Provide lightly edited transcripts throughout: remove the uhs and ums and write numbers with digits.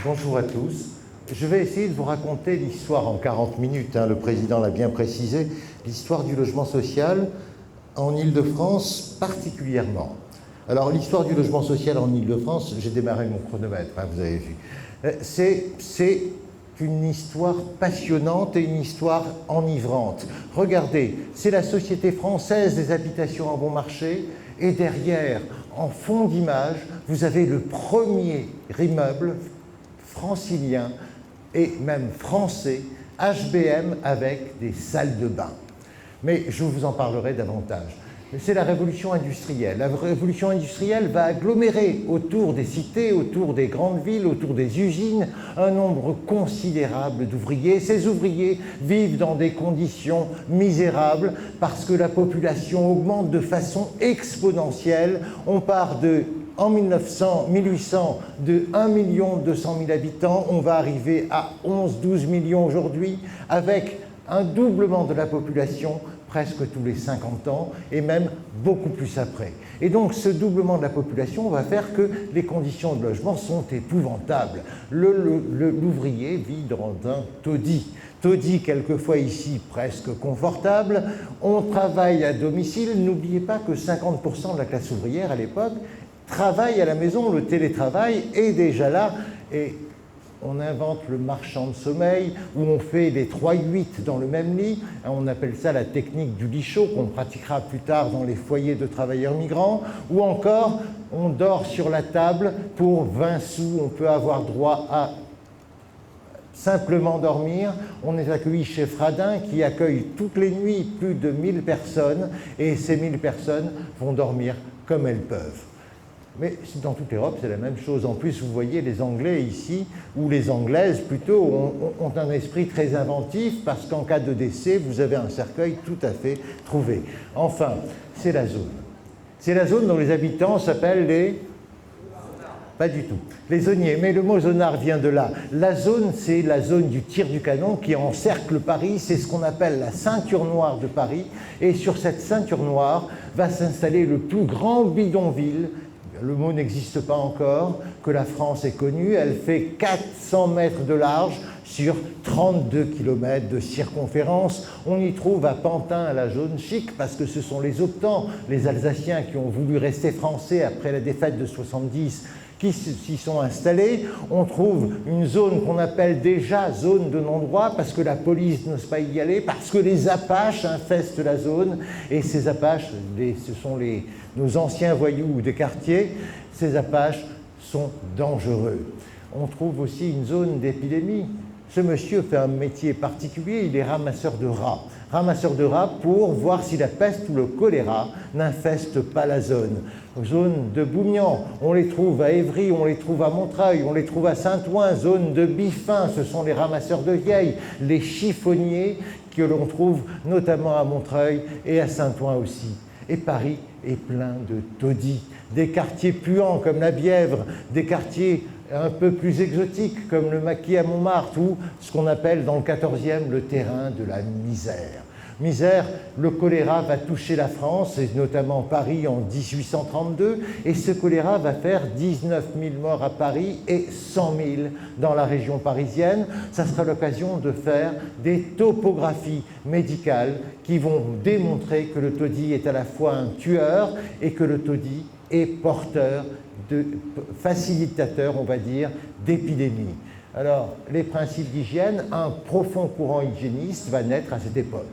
Bonjour à tous. Je vais essayer de vous raconter l'histoire en 40 minutes, le président l'a bien précisé, l'histoire du logement social en Île-de-France particulièrement. Alors l'histoire du logement social en Île-de-France, j'ai démarré mon chronomètre, vous avez vu. C'est une histoire passionnante et une histoire enivrante. Regardez, c'est la Société française des habitations à bon marché, et derrière, en fond d'image, vous avez le premier immeuble francilien et même français, HBM, avec des salles de bain. Mais je vous en parlerai davantage. C'est la révolution industrielle. La révolution industrielle va agglomérer autour des cités, autour des grandes villes, autour des usines, un nombre considérable d'ouvriers. Ces ouvriers vivent dans des conditions misérables parce que la population augmente de façon exponentielle. On part en 1800, de 1 200 000 habitants, on va arriver à 11-12 millions aujourd'hui, avec un doublement de la population presque tous les 50 ans, et même beaucoup plus après. Et donc ce doublement de la population va faire que les conditions de logement sont épouvantables. L'ouvrier vit dans un taudis. Taudis, quelquefois ici, presque confortable. On travaille à domicile. N'oubliez pas que 50% de la classe ouvrière à l'époque travaille à la maison. Le télétravail est déjà là. Et on invente le marchand de sommeil, où on fait les 3-8 dans le même lit. On appelle ça la technique du lit chaud, qu'on pratiquera plus tard dans les foyers de travailleurs migrants. Ou encore, on dort sur la table pour 20 sous. On peut avoir droit à simplement dormir. On est accueilli chez Fradin, qui accueille toutes les nuits plus de 1000 personnes. Et ces 1000 personnes vont dormir comme elles peuvent. Mais dans toute l'Europe, c'est la même chose. En plus, vous voyez, les Anglais ici, ou les Anglaises plutôt, ont un esprit très inventif, parce qu'en cas de décès, vous avez un cercueil tout à fait trouvé. Enfin, c'est la zone. C'est la zone dont les habitants s'appellent les... Pas du tout. Les zoniers. Mais le mot zonard vient de là. La zone, c'est la zone du tir du canon qui encercle Paris. C'est ce qu'on appelle la ceinture noire de Paris. Et sur cette ceinture noire va s'installer le plus grand bidonville, le mot n'existe pas encore, que la France ait connu. Elle fait 400 mètres de large sur 32 km de circonférence. On y trouve à Pantin la zone chic, parce que ce sont les optants, les Alsaciens qui ont voulu rester français après la défaite de 70, qui s'y sont installés. On trouve une zone qu'on appelle déjà zone de non-droit, parce que la police n'ose pas y aller, parce que les Apaches infestent la zone. Et ces Apaches, ce sont nos anciens voyous des quartiers. Ces Apaches sont dangereux. On trouve aussi une zone d'épidémie. Ce monsieur fait un métier particulier, il est ramasseur de rats. Ramasseur de rats pour voir si la peste ou le choléra n'infestent pas la zone. Zone de Bougnan, on les trouve à Évry, on les trouve à Montreuil, on les trouve à Saint-Ouen. Zone de Biffin, ce sont les ramasseurs de vieilles, les chiffonniers que l'on trouve notamment à Montreuil et à Saint-Ouen aussi. Et Paris est plein de taudis, des quartiers puants comme la Bièvre, des quartiers un peu plus exotiques comme le Maquis à Montmartre, ou ce qu'on appelle dans le 14e le terrain de la misère. Misère, le choléra va toucher la France, et notamment Paris en 1832, et ce choléra va faire 19 000 morts à Paris et 100 000 dans la région parisienne. Ça sera l'occasion de faire des topographies médicales qui vont démontrer que le taudis est à la fois un tueur et que le taudis est porteur, facilitateur, on va dire, d'épidémies. Alors, les principes d'hygiène, un profond courant hygiéniste va naître à cette époque.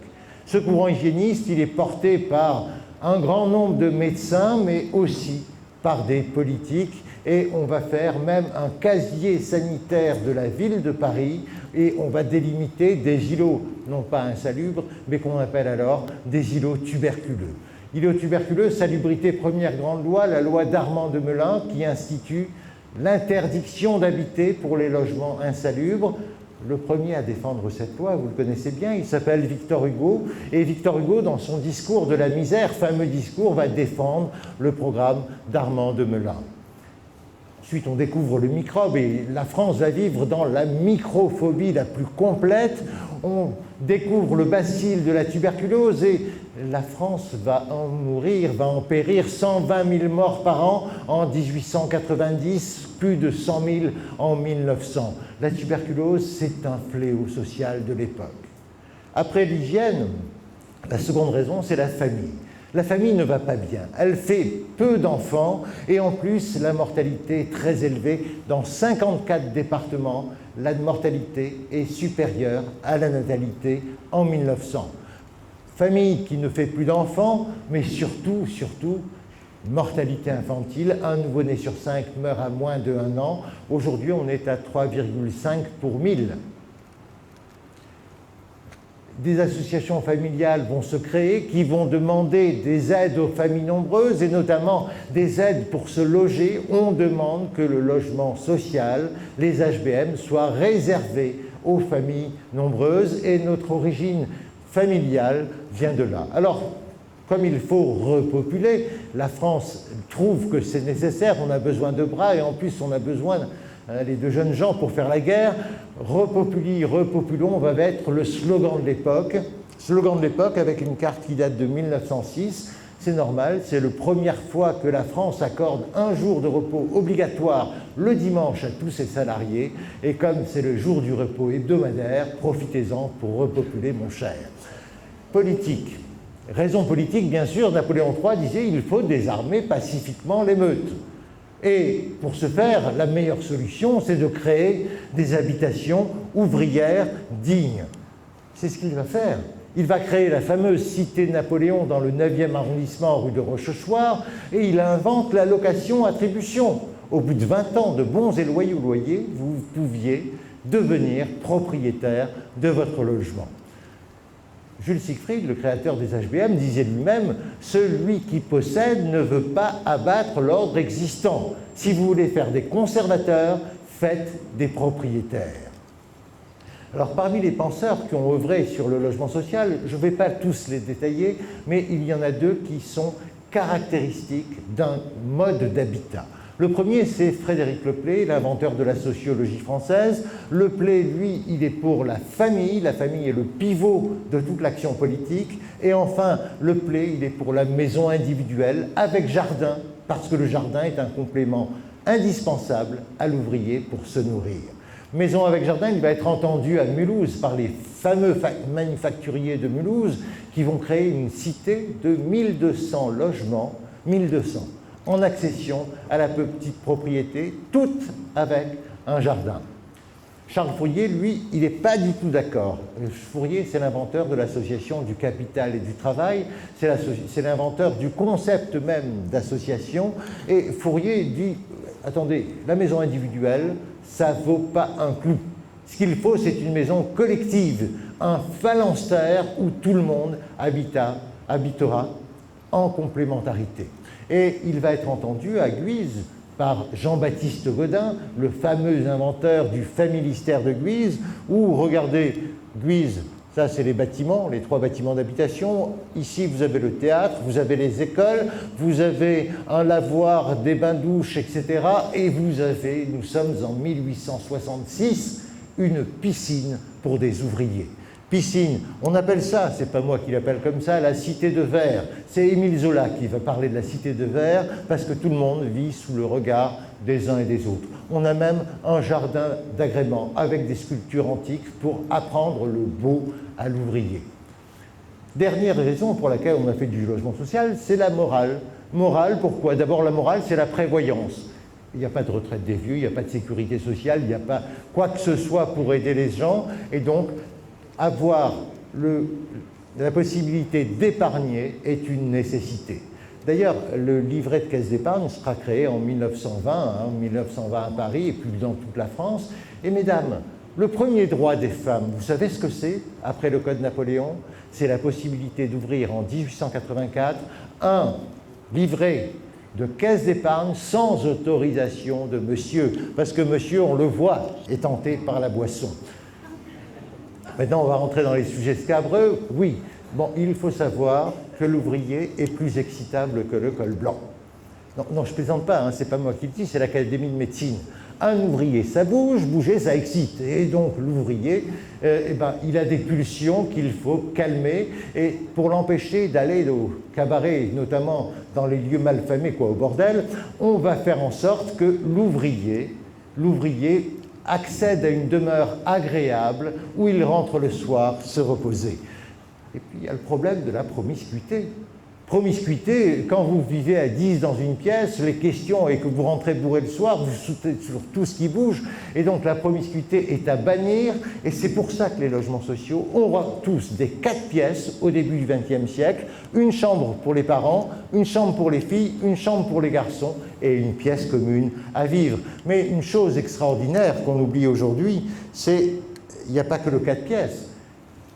Ce courant hygiéniste, il est porté par un grand nombre de médecins, mais aussi par des politiques, et on va faire même un casier sanitaire de la ville de Paris, et on va délimiter des îlots, non pas insalubres, mais qu'on appelle alors des îlots tuberculeux. Îlots tuberculeux, salubrité, première grande loi, la loi d'Armand de Melun, qui institue l'interdiction d'habiter pour les logements insalubres. Le premier à défendre cette loi, vous le connaissez bien, il s'appelle Victor Hugo. Et Victor Hugo, dans son discours de la misère, fameux discours, va défendre le programme d'Armand de Melun. Ensuite, on découvre le microbe et la France va vivre dans la microphobie la plus complète. On découvre le bacille de la tuberculose et la France va en mourir, va en périr 120 000 morts par an en 1890, plus de 100 000 en 1900. La tuberculose, c'est un fléau social de l'époque. Après l'hygiène, la seconde raison, c'est la famille. La famille ne va pas bien, elle fait peu d'enfants et en plus la mortalité est très élevée. Dans 54 départements, la mortalité est supérieure à la natalité en 1900. Famille qui ne fait plus d'enfants, mais surtout, mortalité infantile, un nouveau-né sur 5 meurt à moins de 1 an. Aujourd'hui, on est à 3,5 pour 1000. Des associations familiales vont se créer qui vont demander des aides aux familles nombreuses et notamment des aides pour se loger. On demande que le logement social, les HBM, soient réservés aux familles nombreuses et notre origine familiale vient de là. Alors, comme il faut repopuler, la France trouve que c'est nécessaire, on a besoin de bras et en plus on a besoin de jeunes gens pour faire la guerre. Repopuli, repopulons va être le slogan de l'époque. Slogan de l'époque avec une carte qui date de 1906. C'est normal, c'est la première fois que la France accorde un jour de repos obligatoire le dimanche à tous ses salariés. Et comme c'est le jour du repos hebdomadaire, profitez-en pour repopuler, mon cher. Politique. Raison politique, bien sûr, Napoléon III disait il faut désarmer pacifiquement l'émeute. Et pour ce faire, la meilleure solution, c'est de créer des habitations ouvrières dignes. C'est ce qu'il va faire. Il va créer la fameuse cité de Napoléon dans le 9e arrondissement, rue de Rochechouart, et il invente la location-attribution. Au bout de 20 ans de bons et loyaux loyers, vous pouviez devenir propriétaire de votre logement. Jules Siegfried, le créateur des HBM, disait lui-même « Celui qui possède ne veut pas abattre l'ordre existant. Si vous voulez faire des conservateurs, faites des propriétaires. » Alors, parmi les penseurs qui ont œuvré sur le logement social, je ne vais pas tous les détailler, mais il y en a 2 qui sont caractéristiques d'un mode d'habitat. Le premier, c'est Frédéric Leplé, l'inventeur de la sociologie française. Leplé, lui, il est pour la famille. La famille est le pivot de toute l'action politique. Et enfin, Leplé, il est pour la maison individuelle avec jardin, parce que le jardin est un complément indispensable à l'ouvrier pour se nourrir. Maison avec jardin, il va être entendu à Mulhouse par les fameux manufacturiers de Mulhouse qui vont créer une cité de 1200 logements, 1200, en accession à la petite propriété, toutes avec un jardin. Charles Fourier, lui, il n'est pas du tout d'accord. Fourier, c'est l'inventeur de l'association du capital et du travail, c'est l'inventeur du concept même d'association, et Fourier dit, attendez, la maison individuelle, ça ne vaut pas un clou. Ce qu'il faut, c'est une maison collective, un phalanstère où tout le monde habitera en complémentarité. Et il va être entendu à Guise par Jean-Baptiste Gaudin, le fameux inventeur du familistère de Guise, où, regardez, Guise, ça c'est les bâtiments, les 3 bâtiments d'habitation. Ici, vous avez le théâtre, vous avez les écoles, vous avez un lavoir, des bains-douches, etc. Et vous avez, nous sommes en 1866, une piscine pour des ouvriers. Piscine, on appelle ça, c'est pas moi qui l'appelle comme ça, la cité de verre. C'est Émile Zola qui va parler de la cité de verre parce que tout le monde vit sous le regard des uns et des autres. On a même un jardin d'agrément avec des sculptures antiques pour apprendre le beau à l'ouvrier. Dernière raison pour laquelle on a fait du logement social, c'est la morale. Morale, pourquoi? D'abord, la morale, c'est la prévoyance. Il n'y a pas de retraite des vieux, il n'y a pas de sécurité sociale, il n'y a pas quoi que ce soit pour aider les gens. Et donc, avoir la possibilité d'épargner est une nécessité. D'ailleurs, le livret de caisse d'épargne sera créé en 1920 à Paris et puis dans toute la France. Et mesdames, le premier droit des femmes, vous savez ce que c'est après le Code Napoléon? C'est la possibilité d'ouvrir en 1884 un livret de caisse d'épargne sans autorisation de monsieur, parce que monsieur, on le voit, est tenté par la boisson. Maintenant, on va rentrer dans les sujets scabreux. Oui, bon, il faut savoir que l'ouvrier est plus excitable que le col blanc. Non, je ne plaisante pas, hein, ce n'est pas moi qui le dis, c'est l'Académie de médecine. Un ouvrier, ça bouge, bouger, ça excite. Et donc l'ouvrier, il a des pulsions qu'il faut calmer. Et pour l'empêcher d'aller au cabaret, notamment dans les lieux malfamés, au bordel, on va faire en sorte que l'ouvrier accède à une demeure agréable où il rentre le soir se reposer. Et puis il y a le problème de la promiscuité. Promiscuité, quand vous vivez à 10 dans une pièce, les questions et que vous rentrez bourré le soir, vous sautez sur tout ce qui bouge, et donc la promiscuité est à bannir, et c'est pour ça que les logements sociaux ont tous des 4 pièces au début du XXe siècle, une chambre pour les parents, une chambre pour les filles, une chambre pour les garçons, et une pièce commune à vivre. Mais une chose extraordinaire qu'on oublie aujourd'hui, c'est qu'il n'y a pas que le 4 pièces.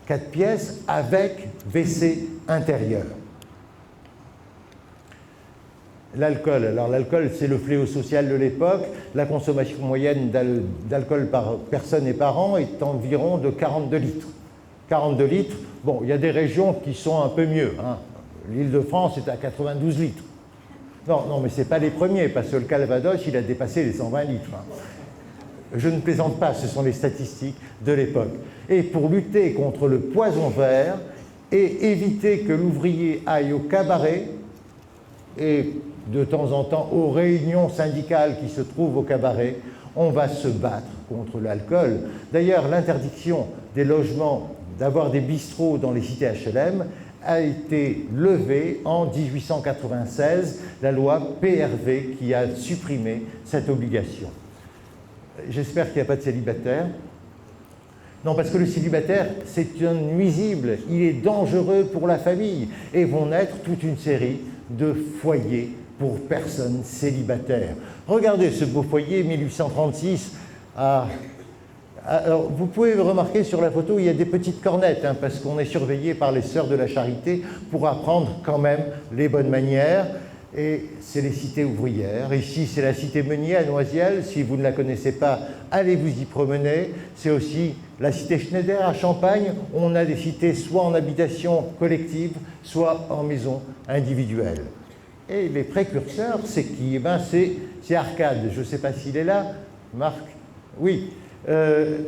4 pièces avec WC intérieur. L'alcool. Alors l'alcool, c'est le fléau social de l'époque. La consommation moyenne d'alcool par personne et par an est environ de 42 litres. 42 litres, bon, il y a des régions qui sont un peu mieux. Hein. L'Île-de-France est à 92 litres. Non, mais ce n'est pas les premiers, parce que le Calvados, il a dépassé les 120 litres. Hein. Je ne plaisante pas, ce sont les statistiques de l'époque. Et pour lutter contre le poison vert et éviter que l'ouvrier aille au cabaret et de temps en temps aux réunions syndicales qui se trouvent au cabaret, on va se battre contre l'alcool. D'ailleurs, l'interdiction des logements, d'avoir des bistrots dans les cités HLM, a été levée en 1896, la loi PRV qui a supprimé cette obligation. J'espère qu'il n'y a pas de célibataires. Non, parce que le célibataire, c'est un nuisible, il est dangereux pour la famille, et vont naître toute une série de foyers pour personnes célibataires. Regardez ce beau foyer, 1836. Alors, vous pouvez remarquer sur la photo, il y a des petites cornettes, hein, parce qu'on est surveillé par les Sœurs de la Charité pour apprendre quand même les bonnes manières. Et c'est les cités ouvrières. Ici, c'est la cité Meunier à Noisiel. Si vous ne la connaissez pas, allez vous y promener. C'est aussi la cité Schneider à Champagne. On a des cités soit en habitation collective, soit en maison individuelle. Et les précurseurs, c'est qui? C'est Arcade. Je ne sais pas s'il est là, Marc. Oui.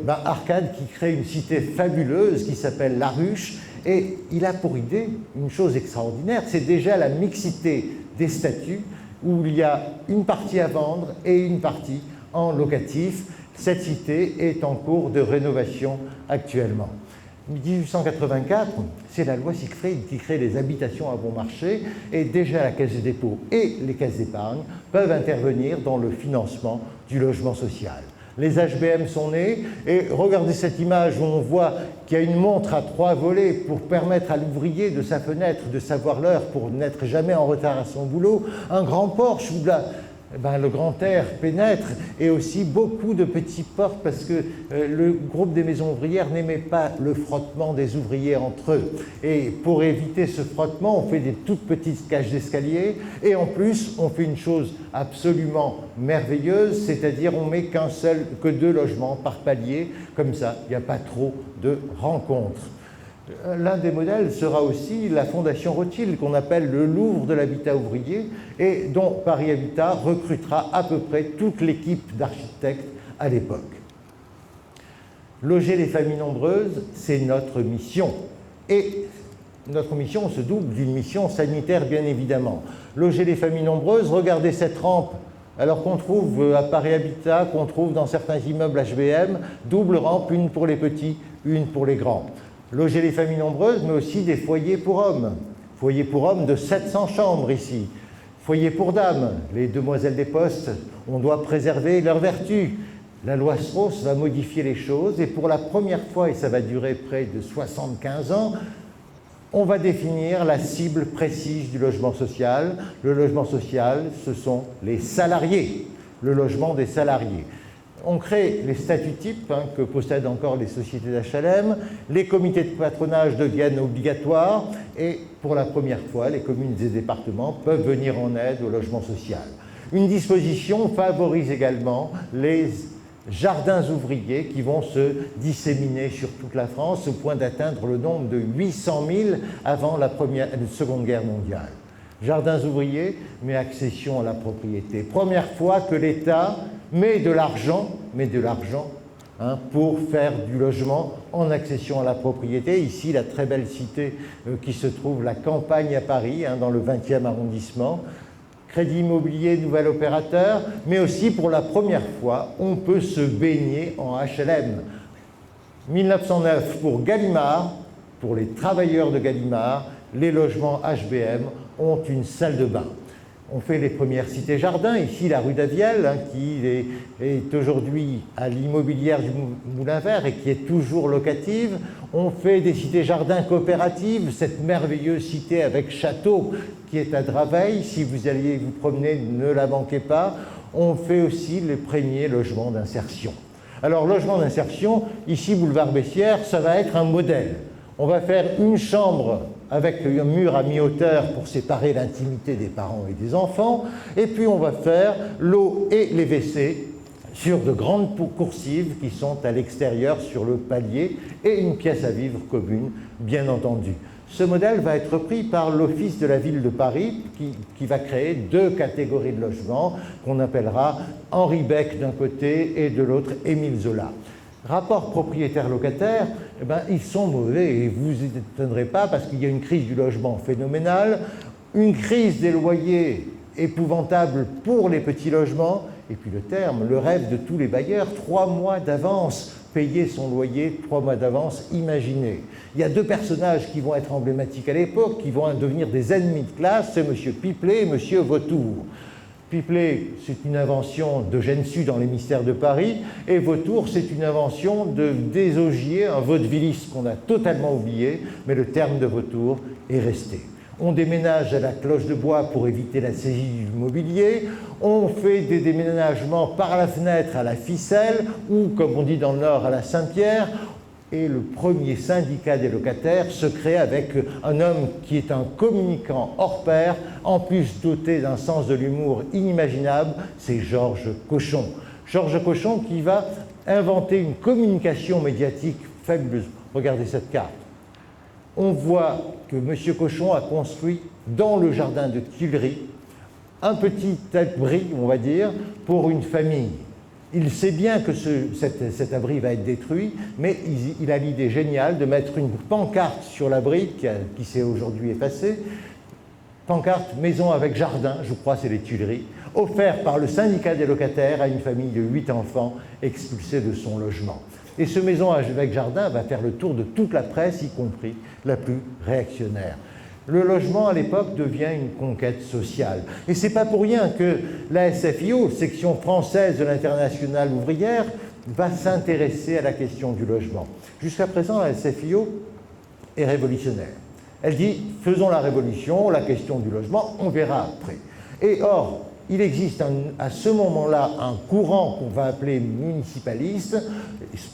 Arcade qui crée une cité fabuleuse qui s'appelle La Ruche. Et il a pour idée une chose extraordinaire, c'est déjà la mixité des statuts où il y a une partie à vendre et une partie en locatif. Cette cité est en cours de rénovation actuellement. 1884, c'est la loi Siegfried qui crée les habitations à bon marché et déjà la Caisse des dépôts et les caisses d'épargne peuvent intervenir dans le financement du logement social. Les HBM sont nés et regardez cette image où on voit qu'il y a une montre à 3 volets pour permettre à l'ouvrier de sa fenêtre de savoir l'heure pour n'être jamais en retard à son boulot, un grand porche où le grand air pénètre et aussi beaucoup de petits portes parce que le groupe des maisons ouvrières n'aimait pas le frottement des ouvriers entre eux. Et pour éviter ce frottement, on fait des toutes petites cages d'escalier et en plus, on fait une chose absolument merveilleuse, c'est-à-dire on met que 2 logements par palier, comme ça, il n'y a pas trop de rencontres. L'un des modèles sera aussi la Fondation Rothschild, qu'on appelle le Louvre de l'habitat ouvrier, et dont Paris Habitat recrutera à peu près toute l'équipe d'architectes à l'époque. Loger les familles nombreuses, c'est notre mission. Et notre mission se double d'une mission sanitaire, bien évidemment. Loger les familles nombreuses, regardez cette rampe, alors qu'on trouve à Paris Habitat, qu'on trouve dans certains immeubles HBM, double rampe, une pour les petits, une pour les grands. Loger les familles nombreuses, mais aussi des foyers pour hommes. Foyers pour hommes de 700 chambres ici. Foyers pour dames, les demoiselles des postes, on doit préserver leurs vertus. La loi Strauss va modifier les choses et pour la première fois, et ça va durer près de 75 ans, on va définir la cible précise du logement social. Le logement social, ce sont les salariés, le logement des salariés. On crée les statuts types que possèdent encore les sociétés d'HLM, les comités de patronage deviennent obligatoires et pour la première fois, les communes et départements peuvent venir en aide au logement social. Une disposition favorise également les jardins ouvriers qui vont se disséminer sur toute la France au point d'atteindre le nombre de 800 000 avant la Seconde Guerre mondiale. Jardins ouvriers, mais accession à la propriété. Première fois que l'État mais de l'argent, pour faire du logement en accession à la propriété. Ici, la très belle cité qui se trouve, la Campagne à Paris, dans le 20e arrondissement. Crédit immobilier, nouvel opérateur, mais aussi pour la première fois, on peut se baigner en HLM. 1909 pour Gallimard, pour les travailleurs de Gallimard, les logements HBM ont une salle de bain. On fait les premières cités-jardins, ici la rue d'Aviel, qui est aujourd'hui à l'immobilière du Moulin Vert et qui est toujours locative. On fait des cités-jardins coopératives, cette merveilleuse cité avec château qui est à Draveil. Si vous alliez vous promener, ne la manquez pas. On fait aussi les premiers logements d'insertion. Alors, logement d'insertion, ici, boulevard Bessières, ça va être un modèle. On va faire une chambre avec un mur à mi-hauteur pour séparer l'intimité des parents et des enfants, et puis on va faire l'eau et les WC sur de grandes coursives qui sont à l'extérieur sur le palier, et une pièce à vivre commune, bien entendu. Ce modèle va être pris par l'Office de la ville de Paris qui va créer deux catégories de logements qu'on appellera Henri Beck d'un côté et de l'autre Émile Zola. Rapport propriétaire-locataire, ils sont mauvais et vous vous étonnerez pas parce qu'il y a une crise du logement phénoménale, une crise des loyers épouvantable pour les petits logements, et puis le rêve de tous les bailleurs, 3 mois d'avance, payer son loyer 3 mois d'avance, imaginez. Il y a deux personnages qui vont être emblématiques à l'époque, qui vont devenir des ennemis de classe, c'est M. Pipelet et M. Vautour. Pipelet, c'est une invention d'Eugène Sue dans les Mystères de Paris, et Vautour, c'est une invention de Désaugiers, un vaudevilliste qu'on a totalement oublié, mais le terme de Vautour est resté. On déménage à la cloche de bois pour éviter la saisie du mobilier, on fait des déménagements par la fenêtre à la ficelle, ou comme on dit dans le Nord, à la Saint-Pierre, et le premier syndicat des locataires se crée avec un homme qui est un communicant hors pair, en plus doté d'un sens de l'humour inimaginable, c'est Georges Cochon. Georges Cochon qui va inventer une communication médiatique fabuleuse. Regardez cette carte. On voit que M. Cochon a construit dans le jardin de Tuileries un petit abri, on va dire, pour une famille. Il sait bien que cet abri va être détruit, mais il a l'idée géniale de mettre une pancarte sur l'abri qui s'est aujourd'hui effacée. Pancarte « Maison avec jardin », je crois c'est les Tuileries, offert par le syndicat des locataires à une famille de 8 enfants expulsés de son logement. Et ce Maison avec jardin va faire le tour de toute la presse, y compris la plus réactionnaire. Le logement, à l'époque, devient une conquête sociale. Et ce n'est pas pour rien que la SFIO, section française de l'Internationale ouvrière, va s'intéresser à la question du logement. Jusqu'à présent, la SFIO est révolutionnaire. Elle dit, faisons la révolution, la question du logement, on verra après. Et or, il existe à ce moment-là un courant qu'on va appeler municipaliste,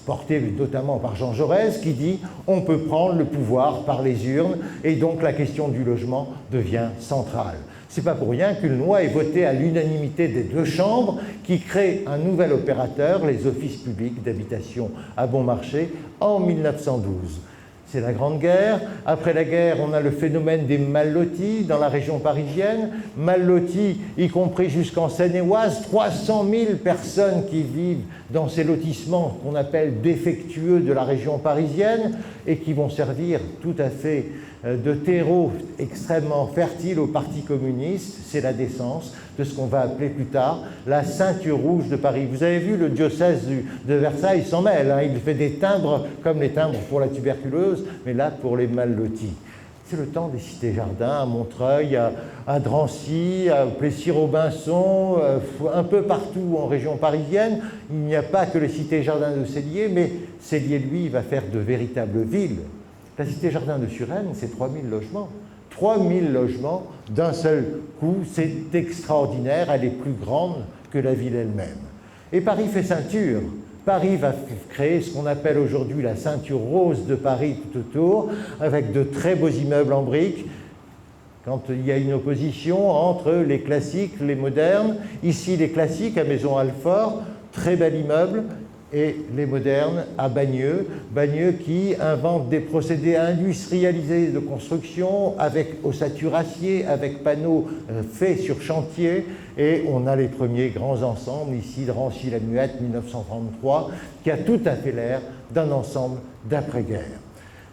porté notamment par Jean Jaurès, qui dit on peut prendre le pouvoir par les urnes et donc la question du logement devient centrale. Ce n'est pas pour rien qu'une loi est votée à l'unanimité des 2 chambres qui crée un nouvel opérateur, les offices publics d'habitation à bon marché, en 1912. C'est la Grande Guerre. Après la guerre, on a le phénomène des mal-lotis dans la région parisienne. Mal-lotis, y compris jusqu'en Seine-et-Oise, 300 000 personnes qui vivent dans ces lotissements qu'on appelle défectueux de la région parisienne et qui vont servir tout à fait de terreau extrêmement fertile au Parti communiste. C'est la décence de ce qu'on va appeler plus tard la ceinture rouge de Paris. Vous avez vu, le diocèse de Versailles s'en mêle, il fait des timbres comme les timbres pour la tuberculose, mais là pour les mal lotis. C'est le temps des cités-jardins à Montreuil, à Drancy, à Plessis-Robinson, un peu partout en région parisienne. Il n'y a pas que les cités-jardins de Célier, mais Célier, lui, il va faire de véritables villes. La cité-jardin de Suresnes, c'est 3000 logements. 3000 logements d'un seul coup, c'est extraordinaire, elle est plus grande que la ville elle-même. Et Paris fait ceinture. Paris va créer ce qu'on appelle aujourd'hui la ceinture rose de Paris tout autour, avec de très beaux immeubles en briques. Quand il y a une opposition entre les classiques, les modernes, ici les classiques à Maison Alfort, très bel immeuble, et les modernes à Bagneux. Bagneux qui invente des procédés industrialisés de construction avec ossature acier, avec panneaux faits sur chantier. Et on a les premiers grands ensembles, ici Drancy-la-Muette, 1933, qui a tout à fait l'air d'un ensemble d'après-guerre.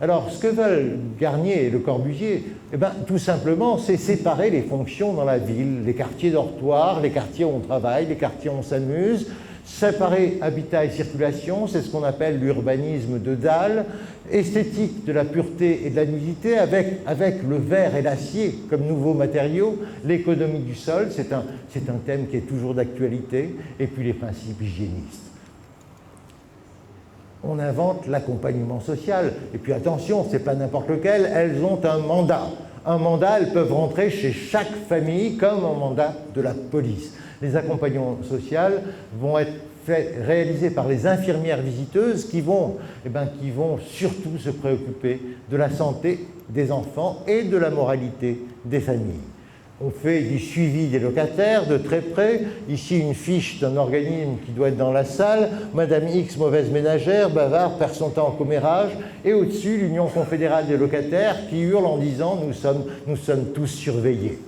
Alors, ce que veulent Garnier et Le Corbusier, eh bien, tout simplement, c'est séparer les fonctions dans la ville, les quartiers dortoirs, les quartiers où on travaille, les quartiers où on s'amuse, séparer habitat et circulation, c'est ce qu'on appelle l'urbanisme de Dalle, esthétique de la pureté et de la nudité avec le verre et l'acier comme nouveaux matériaux, l'économie du sol, c'est un thème qui est toujours d'actualité, et puis les principes hygiénistes. On invente l'accompagnement social, et puis attention, ce n'est pas n'importe lequel, elles ont un mandat. Un mandat, elles peuvent rentrer chez chaque famille comme un mandat de la police. Les accompagnements sociaux vont être réalisés par les infirmières visiteuses qui vont surtout se préoccuper de la santé des enfants et de la moralité des familles. On fait du suivi des locataires de très près. Ici, une fiche d'un organisme qui doit être dans la salle. Madame X, mauvaise ménagère, bavard, perd son temps en commérage. Et au-dessus, l'Union confédérale des locataires qui hurle en disant « nous sommes tous surveillés ».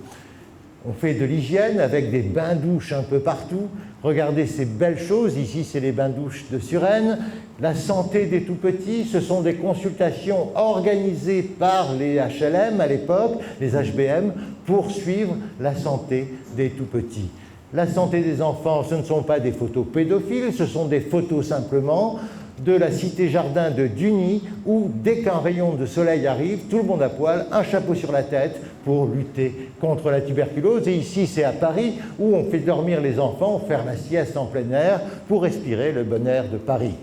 On fait de l'hygiène avec des bains-douches un peu partout. Regardez ces belles choses. Ici, c'est les bains-douches de Suresnes. La santé des tout-petits, ce sont des consultations organisées par les HLM à l'époque, les HBM, pour suivre la santé des tout-petits. La santé des enfants, ce ne sont pas des photos pédophiles, ce sont des photos simplement de la cité-jardin de Duny, où dès qu'un rayon de soleil arrive, tout le monde à poil, un chapeau sur la tête pour lutter contre la tuberculose. Et ici, c'est à Paris, où on fait dormir les enfants, faire la sieste en plein air pour respirer le bon air de Paris.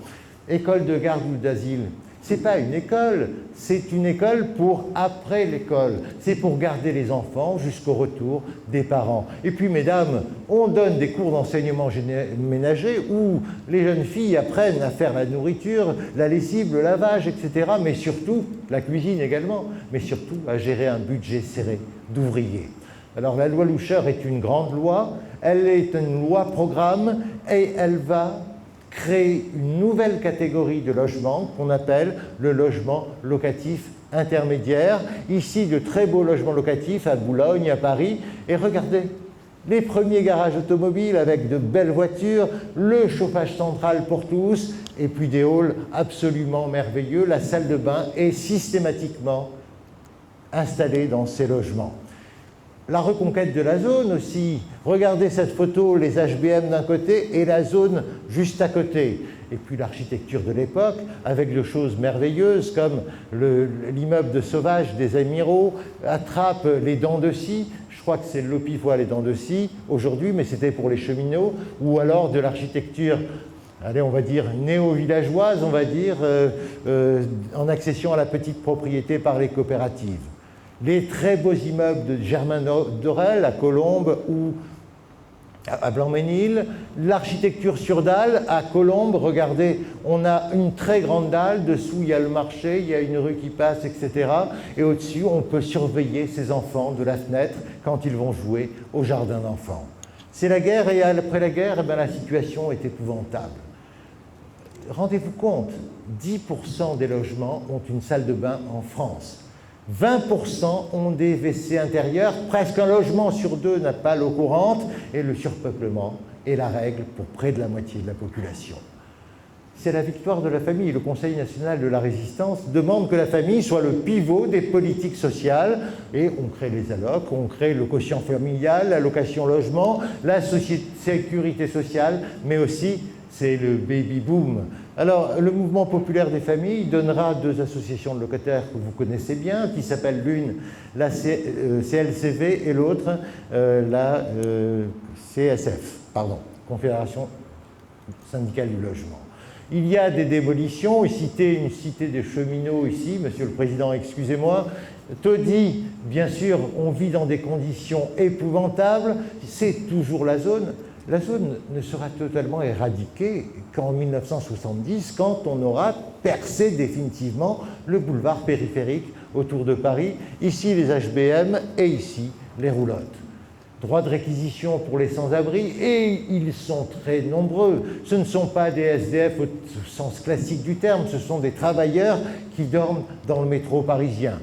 École de garde ou d'asile, ce n'est pas une école, c'est une école pour après l'école. C'est pour garder les enfants jusqu'au retour des parents. Et puis, mesdames, on donne des cours d'enseignement ménager où les jeunes filles apprennent à faire la nourriture, la lessive, le lavage, etc. Mais surtout, la cuisine également, mais surtout à gérer un budget serré d'ouvriers. Alors, la loi Loucheur est une grande loi, elle est une loi programme et elle va créer une nouvelle catégorie de logement qu'on appelle le logement locatif intermédiaire. Ici, de très beaux logements locatifs à Boulogne, à Paris. Et regardez, les premiers garages automobiles avec de belles voitures, le chauffage central pour tous, et puis des halls absolument merveilleux. La salle de bain est systématiquement installée dans ces logements. La reconquête de la zone aussi. Regardez cette photo, les HBM d'un côté et la zone juste à côté. Et puis l'architecture de l'époque, avec de choses merveilleuses comme l'immeuble de Sauvage des Amiraux, attrape les dents de scie. Je crois que c'est l'Opivois les dents de scie aujourd'hui, mais c'était pour les cheminots. Ou alors de l'architecture, allez, on va dire néo-villageoise, on va dire, en accession à la petite propriété par les coopératives. Les très beaux immeubles de Germain Dorel à Colombes ou à Blanc-Ménil, l'architecture sur dalle à Colombes, regardez, on a une très grande dalle, dessous il y a le marché, il y a une rue qui passe, etc. Et au-dessus, on peut surveiller ces enfants de la fenêtre quand ils vont jouer au jardin d'enfants. C'est la guerre et après la guerre, eh bien, la situation est épouvantable. Rendez-vous compte, 10% des logements ont une salle de bain en France. 20% ont des WC intérieurs, presque un logement sur deux n'a pas l'eau courante, et le surpeuplement est la règle pour près de la moitié de la population. C'est la victoire de la famille. Le Conseil national de la résistance demande que la famille soit le pivot des politiques sociales, et on crée les allocs, on crée le quotient familial, l'allocation logement, la sécurité sociale, mais aussi c'est le baby-boom. Alors, le mouvement populaire des familles donnera deux associations de locataires que vous connaissez bien, qui s'appellent l'une la CLCV et l'autre la CSF, Confédération syndicale du logement. Il y a des démolitions, une cité des cheminots ici, Monsieur le Président, excusez-moi. Taudis, bien sûr, on vit dans des conditions épouvantables, c'est toujours la zone. La zone ne sera totalement éradiquée qu'en 1970, quand on aura percé définitivement le boulevard périphérique autour de Paris, ici les HBM et ici les roulottes. droit de réquisition pour les sans-abri, et ils sont très nombreux. Ce ne sont pas des SDF au sens classique du terme, ce sont des travailleurs qui dorment dans le métro parisien.